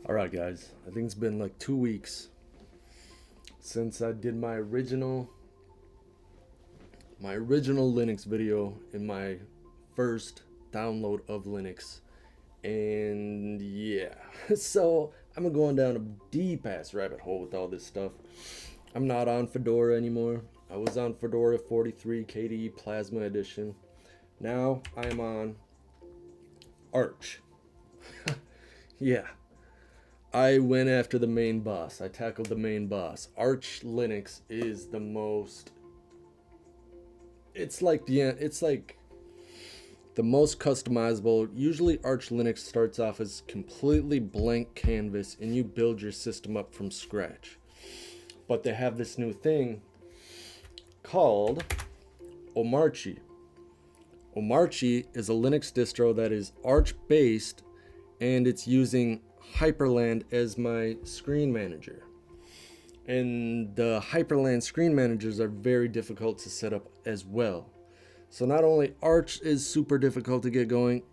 Alright guys, I think it's been like 2 weeks since I did my original Linux video in my first download of Linux. And yeah, so I'm going down a deep ass rabbit hole with all this stuff. I'm not on Fedora anymore. I was on Fedora 43 KDE Plasma Edition. Now I am on Arch. Yeah, I went after the main boss. I tackled the main boss. Arch Linux is the most. It's like the most customizable. Usually, Arch Linux starts off as completely blank canvas, and you build your system up from scratch. But they have this new thing called Omarchy. Omarchy is a Linux distro that is Arch based, and it's using Hyperland as my screen manager. And the Hyperland screen managers are very difficult to set up as well. So not only Arch is super difficult to get going,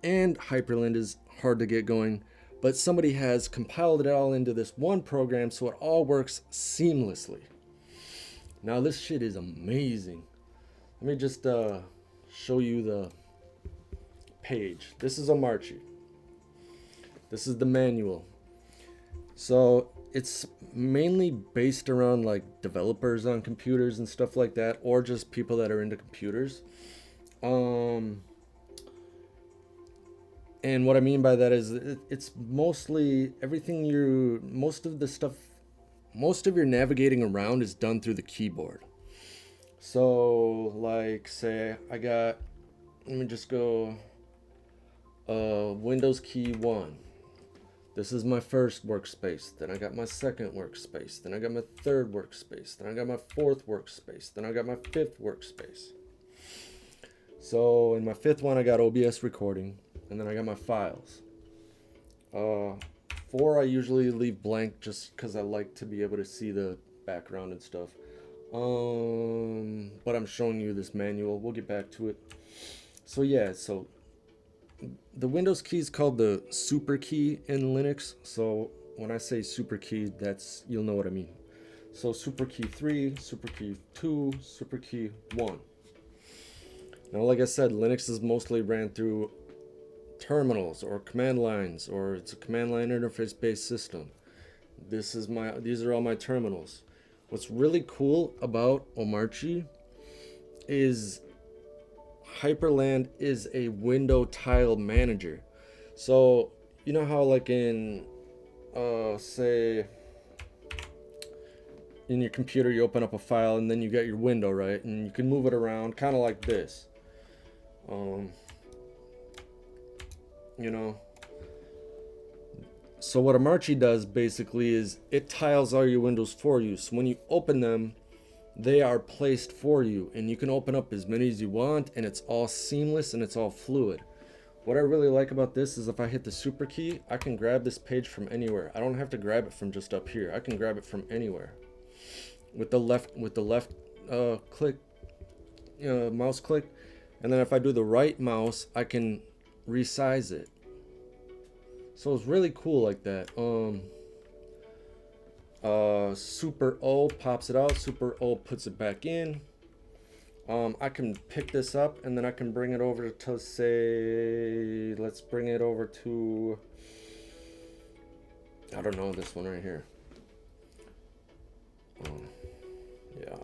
and Hyperland is hard to get going, but somebody has compiled it all into this one program so it all works seamlessly. Now this shit is amazing. Let me just show you the page. This is Omarchy. This is the manual. So it's mainly based around like developers on computers and stuff like that, or just people that are into computers. And what I mean by that is it's mostly most of your navigating around is done through the keyboard. So like say let me just go Windows key 1. This is my first workspace. Then I got my second workspace. Then I got my third workspace. Then I got my fourth workspace. Then I got my fifth workspace. So in my fifth one, I got OBS recording. And then I got my files. 4, I usually leave blank just because I like to be able to see the background and stuff. But I'm showing you this manual. We'll get back to it. So yeah, so the Windows key is called the super key in Linux. So when I say super key, you'll know what I mean. So super key 3, super key 2, super key 1. Now, like I said, Linux is mostly ran through terminals or command lines, or it's a command line interface based system. These are all my terminals. What's really cool about Omarchy is Hyperland is a window tile manager. So you know how like in say in your computer you open up a file and then you got your window, right? And you can move it around kind of like this. You know. So what Omarchy does basically is it tiles all your windows for you. So when you open them, they are placed for you, and you can open up as many as you want, and it's all seamless and it's all fluid. What I really like about this is if I hit the super key, I can grab this page from anywhere. I don't have to grab it from just up here. I can grab it from anywhere with the left click, mouse click, and then if I do the right mouse, I can resize it. So it's really cool like that. Super O pops it out, Super O puts it back in. I can pick this up and then I can bring it over to say, let's bring it over to, I don't know, this one right here. Yeah,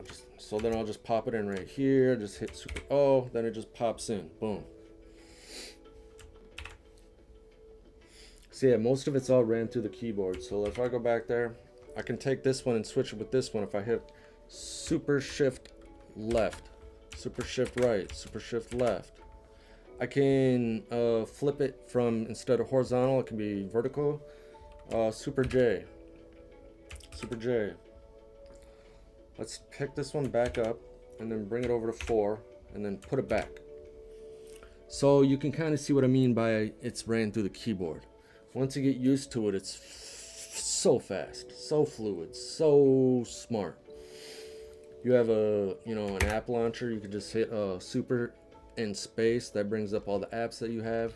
then I'll just pop it in right here, just hit Super O, then it just pops in, boom. So yeah, most of it's all ran through the keyboard. So if I go back there, I can take this one and switch it with this one. If I hit Super Shift left, Super Shift right, Super Shift left, I can flip it from, instead of horizontal, it can be vertical. Super J. Super J. Let's pick this one back up and then bring it over to 4 and then put it back. So you can kind of see what I mean by it's ran through the keyboard. Once you get used to it, it's so fast, so fluid, so smart. You have an app launcher. You can just hit super and space. That brings up all the apps that you have.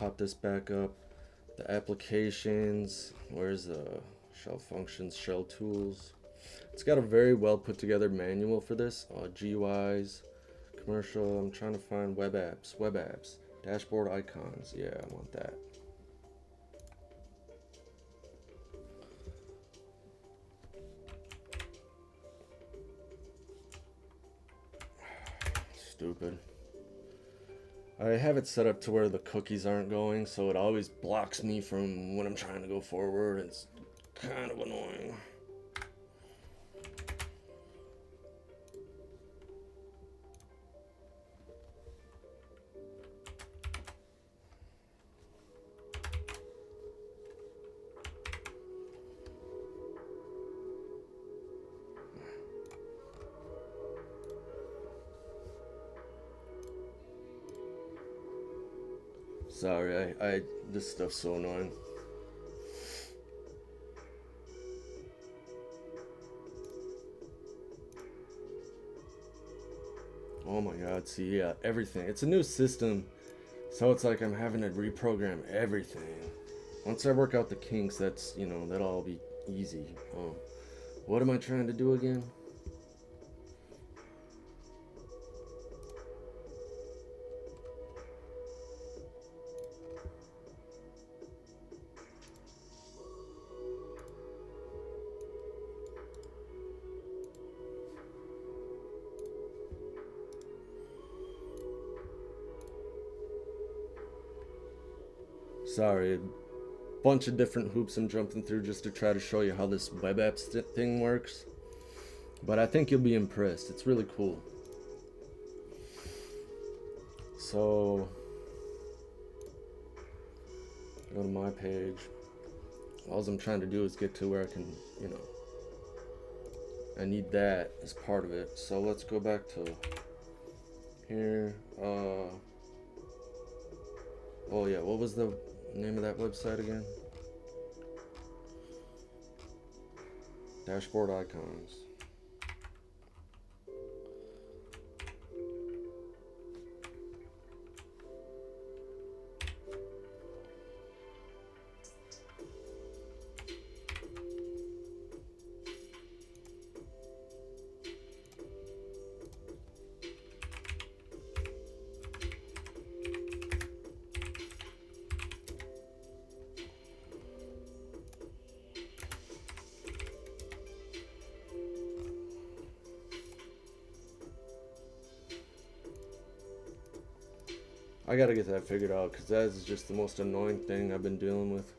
pop this back up. The applications, where's the shell functions, shell tools. It's got a very well put together manual for this. GUIs, commercial. I'm trying to find web apps, dashboard icons. Yeah, I want that. Stupid. I have it set up to where the cookies aren't going, so it always blocks me from when I'm trying to go forward. It's kind of annoying. Sorry, this stuff's so annoying. Oh my god, see, yeah, everything. It's a new system, so it's like I'm having to reprogram everything. Once I work out the kinks, that's, that'll all be easy. Oh, what am I trying to do again? Sorry, a bunch of different hoops I'm jumping through just to try to show you how this web apps thing works. But I think you'll be impressed. It's really cool. So, go to my page. All I'm trying to do is get to where I can, I need that as part of it. So let's go back to here. Oh yeah, what was the name of that website again? Dashboard icons. I gotta get that figured out because that is just the most annoying thing I've been dealing with.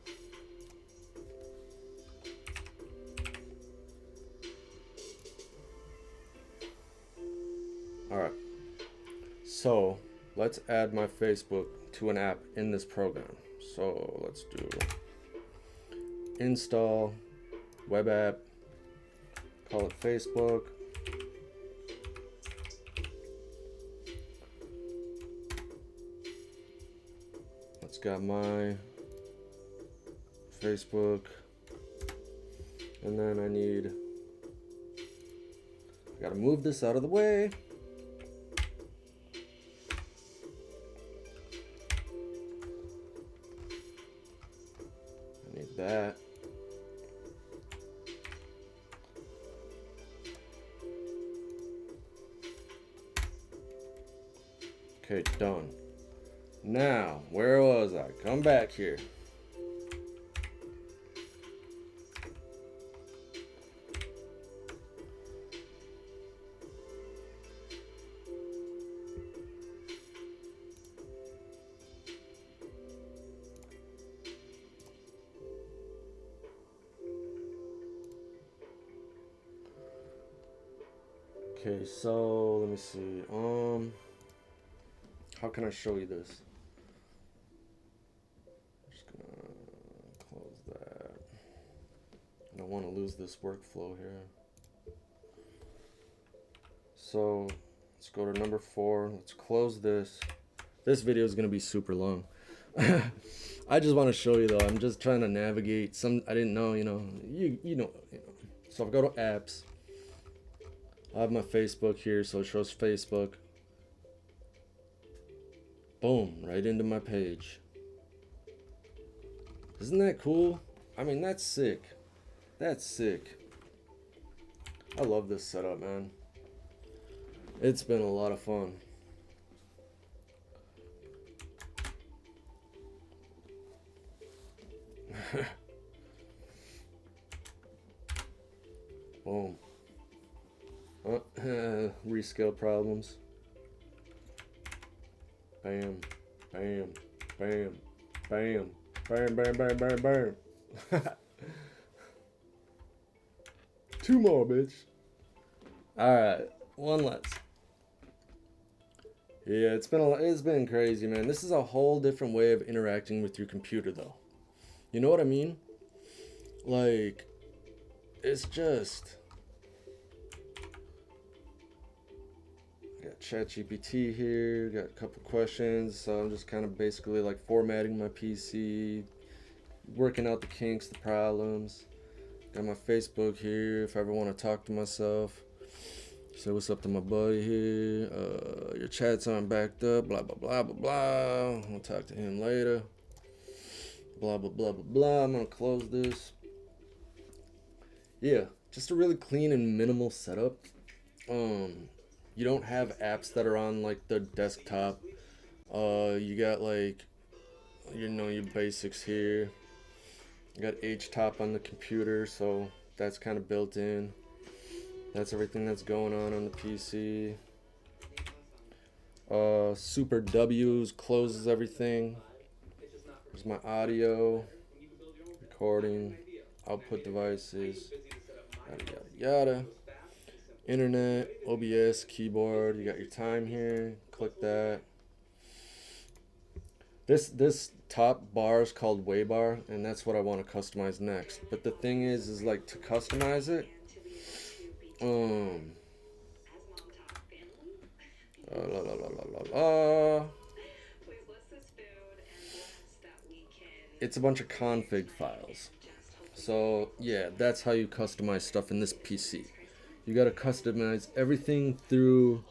Alright, so let's add my Facebook to an app in this program. So let's do install web app, call it Facebook. Got my Facebook, and then I gotta move this out of the way. I need that. Okay, done. Now, where was I? Come back here. Okay, so let me see. How can I show you this? Want to lose this workflow here. So let's go to number 4. Let's close this. This video is going to be super long. I just want to show you though. I'm just trying to navigate some. I didn't know, you know. So if I go to apps, I have my Facebook here, so it shows Facebook. Boom, right into my page. Isn't that cool? I mean, that's sick. That's sick. I love this setup, man. It's been a lot of fun. Boom. Rescale problems. Bam. Bam. Bam. Bam. Bam, bam, bam, bam, bam. Two more, bitch. Alright. One less. Yeah, it's been crazy, man. This is a whole different way of interacting with your computer, though. You know what I mean? Like, it's just... Got ChatGPT here, got a couple questions, so I'm just kind of basically like formatting my PC, working out the kinks, the problems. Got my Facebook here if I ever want to talk to myself. Say what's up to my buddy here. Your chats aren't backed up, blah, blah, blah, blah, blah. I'll talk to him later. Blah, blah, blah, blah, blah. I'm going to close this. Yeah, just a really clean and minimal setup. You don't have apps that are on like the desktop. You got like, your basics here. You got HTOP on the computer, so that's kind of built in. That's everything that's going on the PC. Super W's closes everything. There's my audio, recording, output devices, yada yada yada. Internet, OBS, keyboard. You got your time here. Click that. This top bar is called Waybar, and that's what I want to customize next. But the thing is like to customize it. La, la, la, la, la, la. It's a bunch of config files. So yeah, that's how you customize stuff in this PC. You gotta customize everything through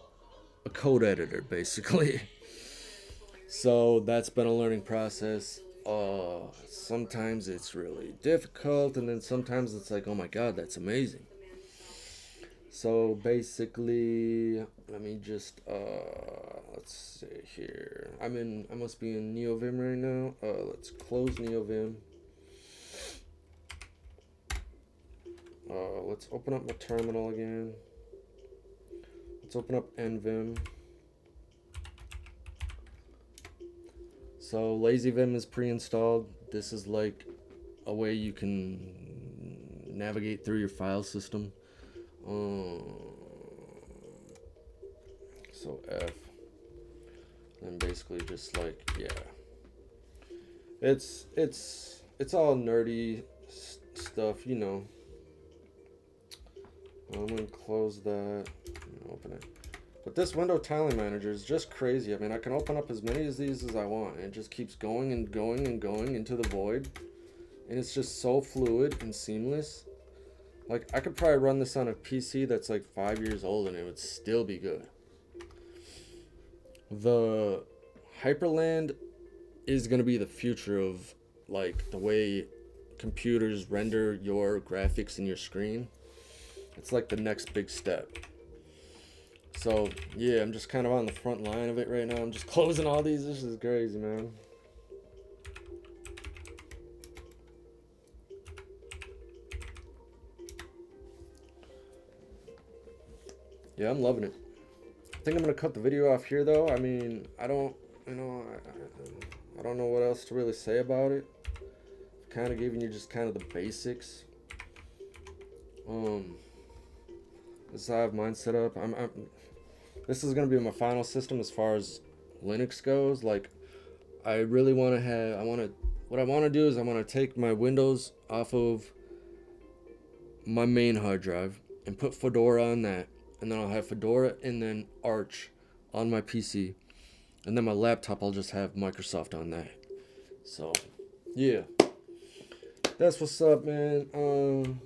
a code editor, basically. So that's been a learning process. Sometimes it's really difficult, and then sometimes it's like, oh my god, that's amazing. So basically, let me just let's see here. I must be in NeoVim right now. Let's close NeoVim. Let's open up my terminal again. Let's open up NVim. So LazyVim is pre-installed. This is like a way you can navigate through your file system. So F, and basically just like, yeah, it's all nerdy stuff, you know. I'm gonna close that and open it. But this window tiling manager is just crazy. I mean, I can open up as many of these as I want, and it just keeps going and going and going into the void, and it's just so fluid and seamless. Like, I could probably run this on a PC that's like 5 years old and it would still be good. The Hyperland is going to be the future of like the way computers render your graphics in your screen. It's like the next big step. So yeah, I'm just kind of on the front line of it right now. I'm just closing all these. This is crazy, man. Yeah, I'm loving it. I think I'm gonna cut the video off here, though. I mean, I don't know what else to really say about it. Kind of giving you just kind of the basics. This is how I have mine set up. This is gonna be my final system as far as Linux goes. Like, I really want to have. What I want to do is I want to take my Windows off of my main hard drive and put Fedora on that. And then I'll have Fedora and then Arch on my PC. And then my laptop, I'll just have Microsoft on that. So, yeah. That's what's up, man.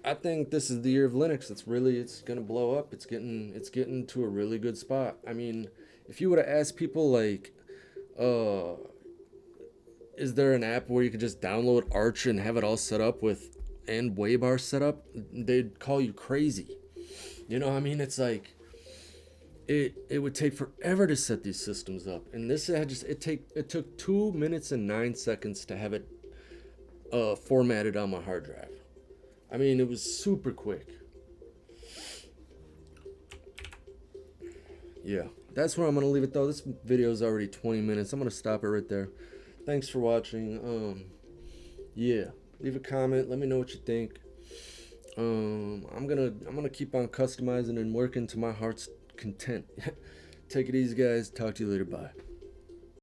I think this is the year of Linux. It's gonna blow up. It's getting to a really good spot. I mean, if you would have asked people like, is there an app where you could just download Arch and have it all set up with and Waybar set up? They'd call you crazy. You know what I mean? It's like it would take forever to set these systems up, and this had just it took 2 minutes and 9 seconds to have it formatted on my hard drive. I mean, it was super quick. Yeah, that's where I'm gonna leave it though. This video is already 20 minutes. I'm gonna stop it right there. Thanks for watching. Yeah, leave a comment. Let me know what you think. I'm gonna keep on customizing and working to my heart's content. Take it easy, guys. Talk to you later. Bye.